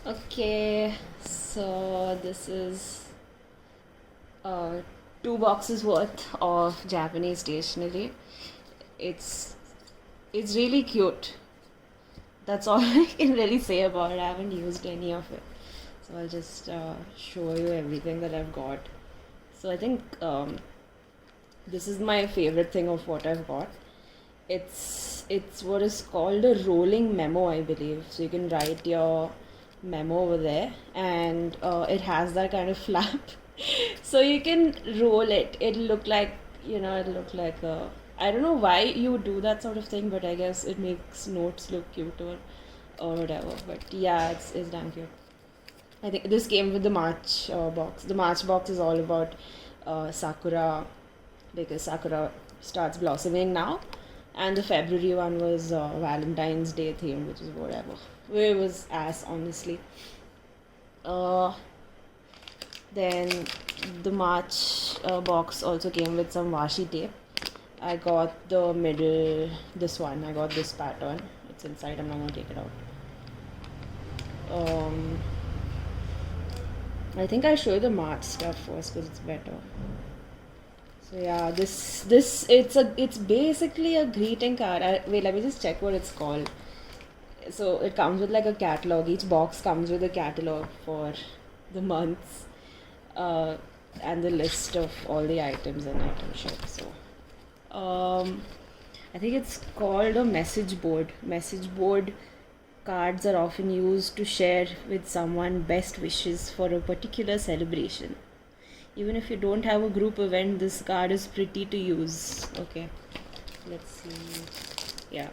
Okay, so this is uh, 2 boxes worth of Japanese stationery. It's it's really cute. That's all I can really say about it. I haven't used any of it, so I'll just show you everything that I've got. So I think this is my favorite thing of what I've got. It's what is called a rolling memo, I believe. So you can write your memo over there, and it has that kind of flap, so you can roll it. It'll look like it'll look like a. I don't know why you would do that sort of thing, but I guess it makes notes look cuter or whatever. But yeah, it's damn cute. I think this came with the March box. The March box is all about Sakura, because Sakura starts blossoming now, and the February one was Valentine's Day themed, which is whatever. It was ass, honestly. Uh, then the March box also came with some washi tape. I got the middle, this one. I got this pattern. It's inside. I'm not gonna take it out. I think I'll show you the March stuff first because it's better. So yeah, this it's basically a greeting card. Wait, let me just check what it's called. So it comes with like a catalog. Each box comes with a catalog for the months, uh, and the list of all the items in item shop. So, I think it's called a message board. Message board cards are often used to share with someone best wishes for a particular celebration. Even if you don't have a group event, this card is pretty to use. Okay, let's see. Yeah,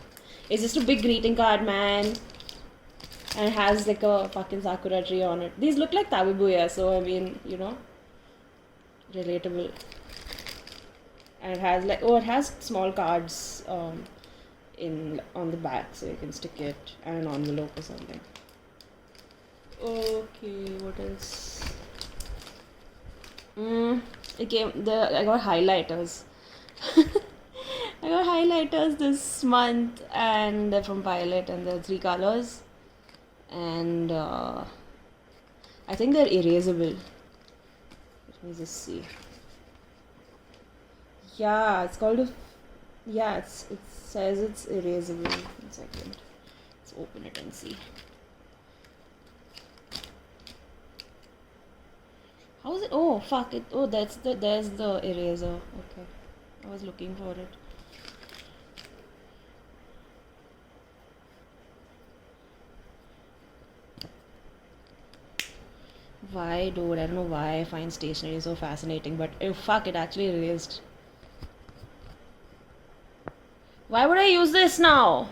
it's just a big greeting card, man, and it has like a fucking sakura tree on it. These look like Tabibuya, so I mean, relatable. And it has it has small cards in on the back, so you can stick it and an envelope or something. Okay, what else? I got highlighters. I got highlighters this month, and they're from Pilot, and they're 3 colors, and I think they're erasable. Let me just see. Yeah, it's called a. Yeah, it says it's erasable. 1 second. Let's open it and see. How is it? Oh fuck it! Oh, there's the eraser. Okay, I was looking for it. Why, dude? I don't know why I find stationery so fascinating, but oh fuck, it actually erased. Why would I use this now?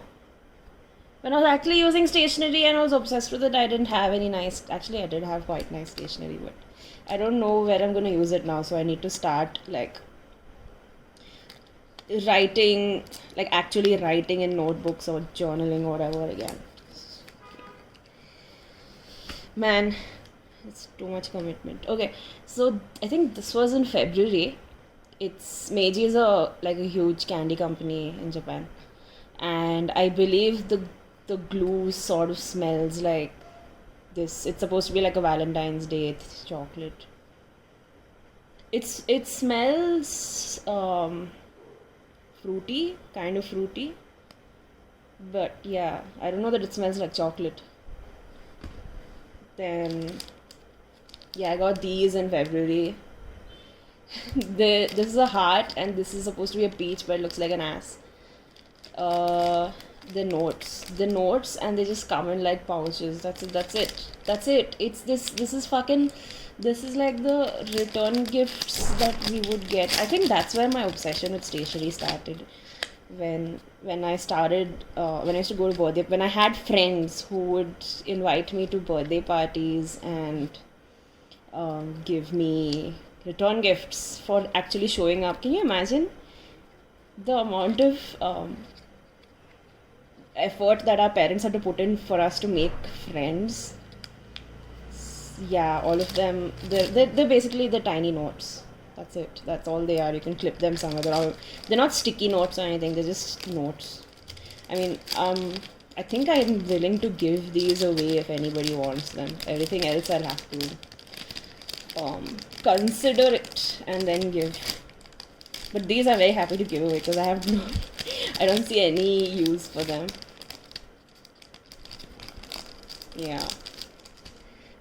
When I was actually using stationery and I was obsessed with it, I didn't have any nice. Actually, I did have quite nice stationery, but I don't know where I'm gonna use it now, so I need to start like writing, like actually writing in notebooks or journaling or whatever again. Man, it's too much commitment. Okay, so I think this was in February. It's Meiji is a huge candy company in Japan, and I believe the glue sort of smells like this. It's supposed to be like a Valentine's Day chocolate. It smells fruity, kind of fruity, but yeah, I don't know that it smells like chocolate. Then yeah, I got these in February. This is a heart, and this is supposed to be a peach, but it looks like an ass. Uh, the notes, and they just come in like pouches. That's it. That's it. It's this. This is fucking. This is like the return gifts that we would get. I think that's where my obsession with stationery started. When I started, when I used to go to birthday, when I had friends who would invite me to birthday parties and give me return gifts for actually showing up. Can you imagine the amount of effort that our parents had to put in for us to make friends? Yeah, all of them, they're basically the tiny notes. That's it. That's all they are. You can clip them somewhere. They're not sticky notes or anything. They're just notes. I mean, I think I'm willing to give these away if anybody wants them. Everything else I'll have to consider it and then give. But these I'm very happy to give away because I have no, I don't see any use for them. Yeah.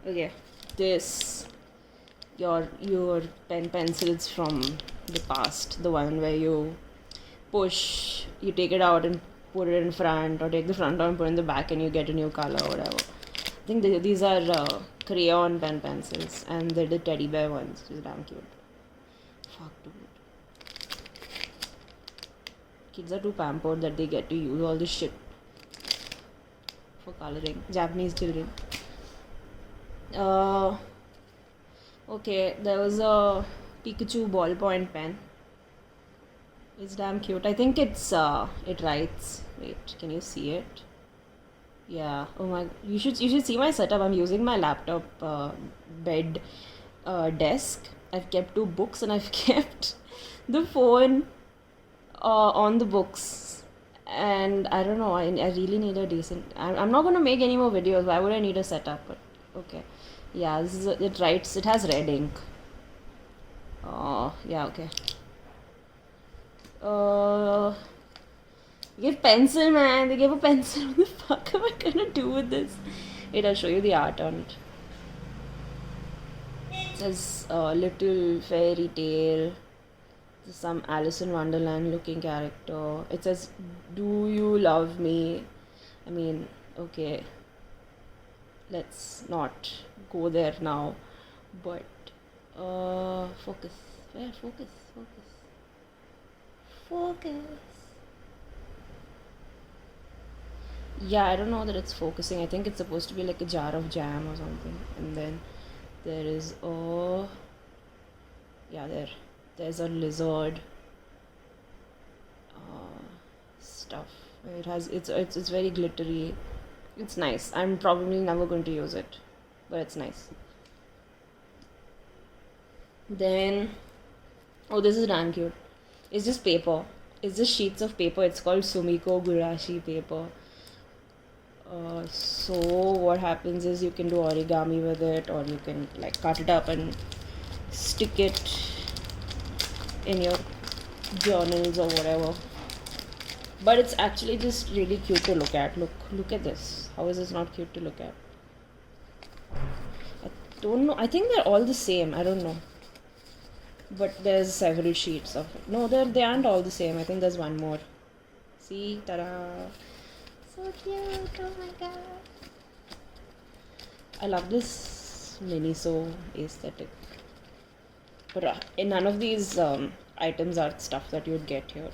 Okay. This, your pen pencils from the past, the one where you push, you take it out and put it in front, or take the front out and put it in the back and you get a new color or whatever. I think these are crayon pen pencils, and they're the teddy bear ones, which is damn cute. Fuck, dude. Kids are too pampered that they get to use all this shit for coloring. Japanese children. Okay, there was a Pikachu ballpoint pen. It's damn cute. I think it's it writes. Wait, can you see it? Yeah. Oh my! You should see my setup. I'm using my laptop bed desk. I've kept 2 books and I've kept the phone on the books. And I don't know. I really need a decent. I'm not gonna make any more videos. Why would I need a setup? But okay. Yeah, this is it writes. It has red ink. Yeah. Okay. Give pencil, man. They gave a pencil. What the fuck am I gonna do with this? Wait, I'll show you the art on it. It says Little Fairy Tale. There's some Alice in Wonderland looking character. It says, "Do you love me?" I mean, okay. Let's not go there now. But focus. Where? Focus. Yeah, I don't know that it's focusing. I think it's supposed to be like a jar of jam or something. And then there is there's a lizard stuff. It's very glittery. It's nice. I'm probably never going to use it, but it's nice. Then, oh, this is damn cute. It's just paper. It's just sheets of paper. It's called Sumiko Gurashi paper. So what happens is you can do origami with it, or you can like cut it up and stick it in your journals or whatever. But it's actually just really cute to look at. Look at this. How is this not cute to look at? I don't know. I think they're all the same. I don't know. But there's several sheets of it. No, they aren't all the same. I think there's one more. See? Ta-da! So cute. Oh my god. I love this Miniso aesthetic. But none of these items are stuff that you'd get here.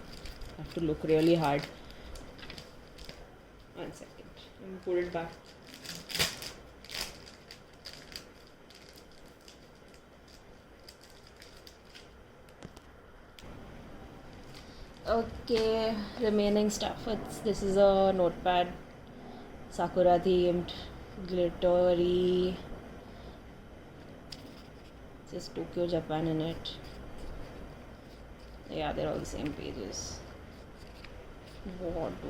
I have to look really hard. 1 second. Let me put it back. Okay, remaining stuff. This is a notepad, Sakura themed, glittery. It says Tokyo, Japan in it. Yeah, they're all the same pages. What do?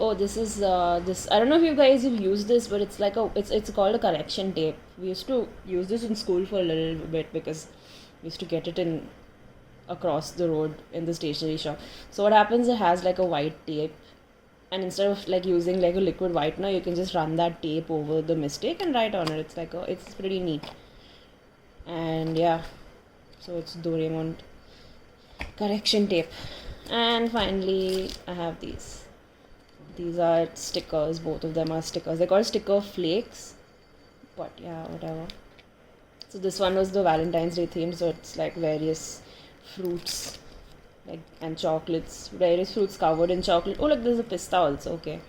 Oh, this is this. I don't know if you guys have used this, but it's like it's called a correction tape. We used to use this in school for a little bit because we used to get it in across the road in the stationery shop. So what happens, it has like a white tape, and instead of like using like a liquid whitener, you can just run that tape over the mistake and write on it. It's like it's pretty neat. And yeah, so it's Doraemon correction tape. And finally I have these are stickers. Both of them are stickers. They're called sticker flakes, but yeah, whatever. So this one was the Valentine's Day theme, so it's like various fruits like and chocolates, various fruits covered in chocolate. Oh look, there's a pista also. Okay.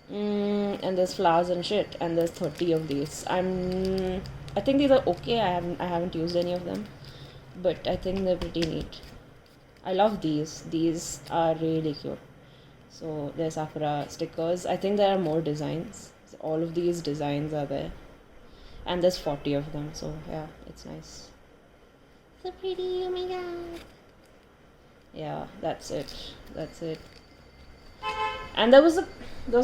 And there's flowers and shit, and there's 30 of these. I think these are okay. I haven't used any of them, but I think they're pretty neat. I love these. These are really cute. So there's Sakura stickers. I think there are more designs. So all of these designs are there, and there's 40 of them. So yeah, it's nice. So pretty. Oh my god. Yeah, that's it. And there was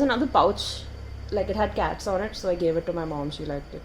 another pouch, like it had cats on it, so I gave it to my mom. She liked it.